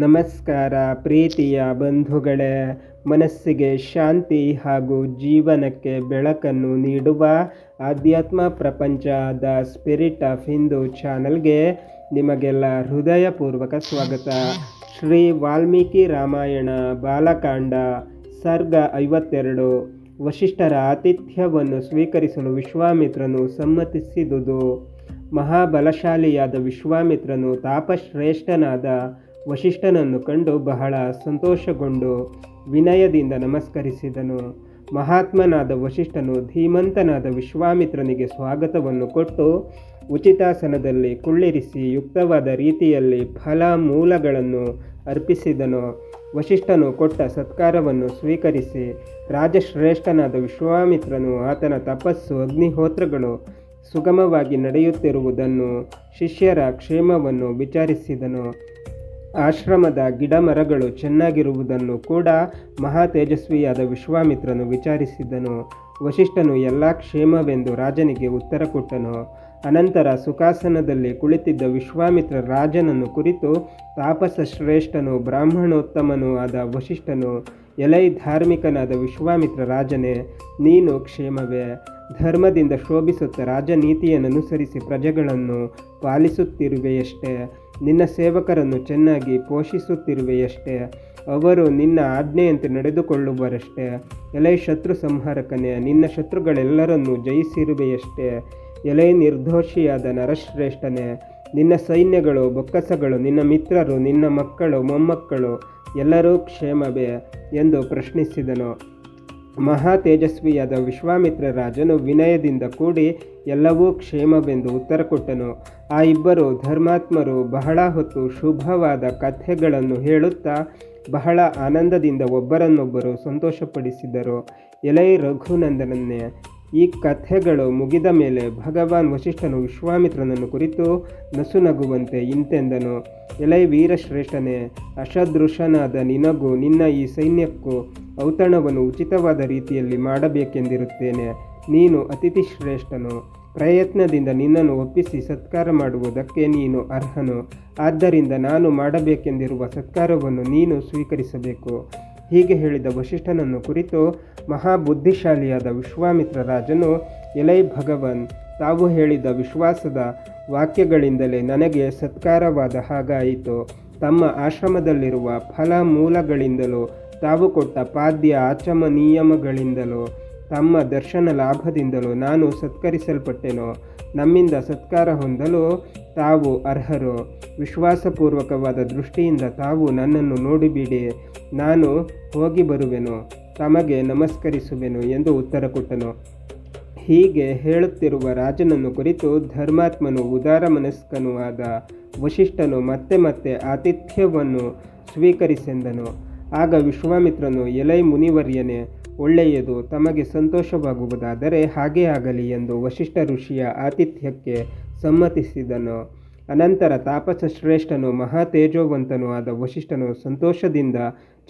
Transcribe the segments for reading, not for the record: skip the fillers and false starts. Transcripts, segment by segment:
ನಮಸ್ಕಾರ ಪ್ರೀತಿಯ ಬಂಧುಗಳೇ, ಮನಸ್ಸಿಗೆ ಶಾಂತಿ ಹಾಗೂ ಜೀವನಕ್ಕೆ ಬೆಳಕನ್ನು ನೀಡುವ ಆಧ್ಯಾತ್ಮ ಪ್ರಪಂಚ ದ ಸ್ಪಿರಿಟ್ ಆಫ್ ಹಿಂದೂ ಚಾನಲ್ಗೆ ನಿಮಗೆಲ್ಲ ಹೃದಯಪೂರ್ವಕ ಸ್ವಾಗತ. ಶ್ರೀ ವಾಲ್ಮೀಕಿ ರಾಮಾಯಣ ಬಾಲಕಾಂಡ ಸರ್ಗ 52. ವಸಿಷ್ಠರ ಆತಿಥ್ಯವನ್ನು ಸ್ವೀಕರಿಸಲು ವಿಶ್ವಾಮಿತ್ರನು ಸಮ್ಮತಿಸಿದುದು. ಮಹಾಬಲಶಾಲಿಯಾದ ವಿಶ್ವಾಮಿತ್ರನು ತಾಪಶ್ರೇಷ್ಠನಾದ ವಸಿಷ್ಠನನ್ನು ಕಂಡು ಬಹಳ ಸಂತೋಷಗೊಂಡು ವಿನಯದಿಂದ ನಮಸ್ಕರಿಸಿದನು. ಮಹಾತ್ಮನಾದ ವಸಿಷ್ಠನು ಧೀಮಂತನಾದ ವಿಶ್ವಾಮಿತ್ರನಿಗೆ ಸ್ವಾಗತವನ್ನು ಕೊಟ್ಟು ಉಚಿತಾಸನದಲ್ಲಿ ಕುಳ್ಳಿರಿಸಿ ಯುಕ್ತವಾದ ರೀತಿಯಲ್ಲಿ ಫಲ ಮೂಲಗಳನ್ನು ಅರ್ಪಿಸಿದನು. ವಸಿಷ್ಠನು ಕೊಟ್ಟ ಸತ್ಕಾರವನ್ನು ಸ್ವೀಕರಿಸಿ ರಾಜಶ್ರೇಷ್ಠನಾದ ವಿಶ್ವಾಮಿತ್ರನು ಆತನ ತಪಸ್ಸು ಅಗ್ನಿಹೋತ್ರಗಳು ಸುಗಮವಾಗಿ ನಡೆಯುತ್ತಿರುವುದನ್ನು, ಶಿಷ್ಯರ ಕ್ಷೇಮವನ್ನು ವಿಚಾರಿಸಿದನು. ಆಶ್ರಮದ ಗಿಡಮರಗಳು ಚೆನ್ನಾಗಿರುವುದನ್ನು ಕೂಡ ಮಹಾ ತೇಜಸ್ವಿಯಾದ ವಿಶ್ವಾಮಿತ್ರನು ವಿಚಾರಿಸಿದನು. ವಸಿಷ್ಠನು ಎಲ್ಲ ಕ್ಷೇಮವೆಂದು ರಾಜನಿಗೆ ಉತ್ತರ ಕೊಟ್ಟನು. ಅನಂತರ ಸುಖಾಸನದಲ್ಲಿ ಕುಳಿತಿದ್ದ ವಿಶ್ವಾಮಿತ್ರ ರಾಜನನ್ನು ಕುರಿತು ತಾಪಸ ಶ್ರೇಷ್ಠನು ಬ್ರಾಹ್ಮಣೋತ್ತಮನೂ ಆದ ವಸಿಷ್ಠನು, ಎಲೈ ಧಾರ್ಮಿಕನಾದ ವಿಶ್ವಾಮಿತ್ರ ರಾಜನೇ, ನೀನು ಕ್ಷೇಮವೇ, ಧರ್ಮದಿಂದ ಶೋಭಿಸುತ್ತ ರಾಜನೀತಿಯನ್ನನುಸರಿಸಿ ಪ್ರಜೆಗಳನ್ನು ಪಾಲಿಸುತ್ತಿರುವೆಯಷ್ಟೇ, ನಿನ್ನ ಸೇವಕರನ್ನು ಚೆನ್ನಾಗಿ ಪೋಷಿಸುತ್ತಿರುವೆಯಷ್ಟೇ, ಅವರು ನಿನ್ನ ಆಜ್ಞೆಯಂತೆ ನಡೆದುಕೊಳ್ಳುವರಷ್ಟೇ. ಎಲೈ ಶತ್ರು ಸಂಹಾರಕನೇ, ನಿನ್ನ ಶತ್ರುಗಳೆಲ್ಲರನ್ನೂ ಜಯಿಸಿರುವೆಯಷ್ಟೇ. ಎಲೈ ನಿರ್ದೋಷಿಯಾದ ನರಶ್ರೇಷ್ಠನೇ, ನಿನ್ನ ಸೈನ್ಯಗಳು, ಬೊಕ್ಕಸಗಳು, ನಿನ್ನ ಮಿತ್ರರು, ನಿನ್ನ ಮಕ್ಕಳು, ಮೊಮ್ಮಕ್ಕಳು ಎಲ್ಲರೂ ಕ್ಷೇಮವೇ ಎಂದು ಪ್ರಶ್ನಿಸಿದನು. ಮಹಾ ತೇಜಸ್ವಿಯಾದ ವಿಶ್ವಾಮಿತ್ರ ರಾಜನು ವಿನಯದಿಂದ ಕೂಡಿ ಎಲ್ಲವೂ ಕ್ಷೇಮವೆಂದು ಉತ್ತರ ಕೊಟ್ಟನು. ಆ ಇಬ್ಬರು ಧರ್ಮಾತ್ಮರು ಬಹಳ ಹೊತ್ತು ಶುಭವಾದ ಕಥೆಗಳನ್ನು ಹೇಳುತ್ತಾ ಬಹಳ ಆನಂದದಿಂದ ಒಬ್ಬರನ್ನೊಬ್ಬರು ಸಂತೋಷಪಡಿಸಿದರು. ಎಲೈ ರಘುನಂದನನ್ನೇ, ಈ ಕಥೆಗಳು ಮುಗಿದ ಮೇಲೆ ಭಗವಾನ್ ವಸಿಷ್ಠನು ವಿಶ್ವಾಮಿತ್ರನನ್ನು ಕುರಿತು ನಸುನಗುವಂತೆ ಇಂತೆಂದನು. ಎಲೈ ವೀರಶ್ರೇಷ್ಠನೇ, ಅಸದೃಶನಾದ ನಿನಗೂ ನಿನ್ನ ಈ ಸೈನ್ಯಕ್ಕೂ ಔತಣವನ್ನು ಉಚಿತವಾದ ರೀತಿಯಲ್ಲಿ ಮಾಡಬೇಕೆಂದಿರುತ್ತೇನೆ. ನೀನು ಅತಿಥಿ ಶ್ರೇಷ್ಠನು, ಪ್ರಯತ್ನದಿಂದ ನಿನ್ನನ್ನು ಒಪ್ಪಿಸಿ ಸತ್ಕಾರ ಮಾಡುವುದಕ್ಕೆ ನೀನು ಅರ್ಹನು. ಆದ್ದರಿಂದ ನಾನು ಮಾಡಬೇಕೆಂದಿರುವ ಸತ್ಕಾರವನ್ನು ನೀನು ಸ್ವೀಕರಿಸಬೇಕು. ಹೀಗೆ ಹೇಳಿದ ವಸಿಷ್ಠನನ್ನು ಕುರಿತು ಮಹಾಬುದ್ಧಿಶಾಲಿಯಾದ ವಿಶ್ವಾಮಿತ್ರ ರಾಜನು, ಎಲೈ ಭಗವನ್, ತಾವು ಹೇಳಿದ ವಿಶ್ವಾಸದ ವಾಕ್ಯಗಳಿಂದಲೇ ನನಗೆ ಸತ್ಕಾರವಾದ ಹಾಗಾಯಿತು. ತಮ್ಮ ಆಶ್ರಮದಲ್ಲಿರುವ ಫಲ ಮೂಲಗಳಿಂದಲೂ ತಾವು ಕೊಟ್ಟ ಪಾದ್ಯ ಆಚಮ ನಿಯಮಗಳಿಂದಲೂ ತಮ್ಮ ದರ್ಶನ ಲಾಭದಿಂದಲೂ ನಾನು ಸತ್ಕರಿಸಲ್ಪಟ್ಟೆನು. ನಮ್ಮಿಂದ ಸತ್ಕಾರ ಹೊಂದಲು ತಾವು ಅರ್ಹರು. ವಿಶ್ವಾಸಪೂರ್ವಕವಾದ ದೃಷ್ಟಿಯಿಂದ ತಾವು ನನ್ನನ್ನು ನೋಡಿಬಿಡಿ, ನಾನು ಹೋಗಿ ಬರುವೆನು, ತಮಗೆ ನಮಸ್ಕರಿಸುವೆನು ಎಂದು ಉತ್ತರ ಕೊಟ್ಟನು. ಹೀಗೆ ಹೇಳುತ್ತಿರುವ ರಾಜನನ್ನು ಕುರಿತು ಧರ್ಮಾತ್ಮನು ಉದಾರ ಮನಸ್ಕನೂ ಆದ ವಸಿಷ್ಠನು ಮತ್ತೆ ಮತ್ತೆ ಆತಿಥ್ಯವನ್ನು ಸ್ವೀಕರಿಸೆಂದನು. ಆಗ ವಿಶ್ವಾಮಿತ್ರನು, ಎಲೈ ಮುನಿವರ್ಯನೇ, ಒಳ್ಳೆಯದು, ತಮಗೆ ಸಂತೋಷವಾಗುವುದಾದರೆ ಹಾಗೇ ಆಗಲಿ ಎಂದು ವಸಿಷ್ಠ ಋಷಿಯ ಆತಿಥ್ಯಕ್ಕೆ ಸಮ್ಮತಿಸಿದನು. ಅನಂತರ ತಾಪಸ ಶ್ರೇಷ್ಠನು ಮಹಾ ತೇಜೋವಂತನೂ ಆದ ವಸಿಷ್ಠನು ಸಂತೋಷದಿಂದ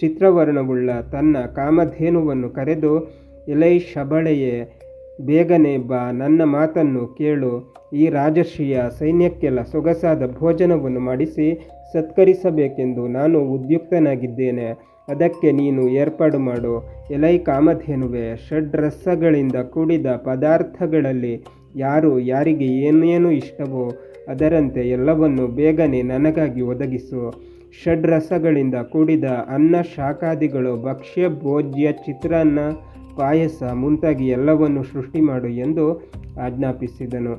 ಚಿತ್ರವರ್ಣವುಳ್ಳ ತನ್ನ ಕಾಮಧೇನುವನ್ನು ಕರೆದು, ಎಲೈ ಶಬಳೆಯೇ, ಬೇಗನೆ ಬಾ, ನನ್ನ ಮಾತನ್ನು ಕೇಳು. ಈ ರಾಜರ್ಷಿಯ ಸೈನ್ಯಕ್ಕೆಲ್ಲ ಸೊಗಸಾದ ಭೋಜನವನ್ನು ಮಾಡಿಸಿ ಸತ್ಕರಿಸಬೇಕೆಂದು ನಾನು ಉದ್ಯುಕ್ತನಾಗಿದ್ದೇನೆ. ಅದಕ್ಕೆ ನೀನು ಏರ್ಪಾಡು ಮಾಡು. ಎಲೈ ಕಾಮಧೇನುವೆ, ಷಡ್ರಸಗಳಿಂದ ಕೂಡಿದ ಪದಾರ್ಥಗಳಲ್ಲಿ ಯಾರಿಗೆ ಏನೇನು ಇಷ್ಟವೋ ಅದರಂತೆ ಎಲ್ಲವನ್ನು ಬೇಗನೆ ನನಗಾಗಿ ಒದಗಿಸು. ಷಡ್ರಸಗಳಿಂದ ಕೂಡಿದ ಅನ್ನ ಶಾಕಾದಿಗಳು, ಭಕ್ಷ್ಯ ಭೋಜ್ಯ, ಚಿತ್ರಾನ್ನ, ಪಾಯಸ ಮುಂತಾಗಿ ಎಲ್ಲವನ್ನು ಸೃಷ್ಟಿ ಮಾಡು ಎಂದು ಆಜ್ಞಾಪಿಸಿದನು.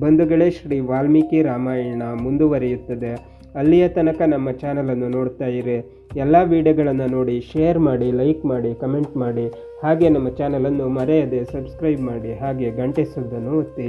ಬಂಧುಗಳೇ, ಶ್ರೀ ವಾಲ್ಮೀಕಿ ರಾಮಾಯಣ ಮುಂದುವರಿಯುತ್ತದೆ. ಅಲ್ಲಿಯ ತನಕ ನಮ್ಮ ಚಾನಲನ್ನು ನೋಡ್ತಾ ಇರಿ. ಎಲ್ಲ ವಿಡಿಯೋಗಳನ್ನು ನೋಡಿ ಶೇರ್ ಮಾಡಿ, ಲೈಕ್ ಮಾಡಿ, ಕಮೆಂಟ್ ಮಾಡಿ. ಹಾಗೆ ನಮ್ಮ ಚಾನಲನ್ನು ಮರೆಯದೆ ಸಬ್ಸ್ಕ್ರೈಬ್ ಮಾಡಿ, ಹಾಗೆ ಗಂಟೆ ಸುದ್ದನ್ನು ಒತ್ತಿ.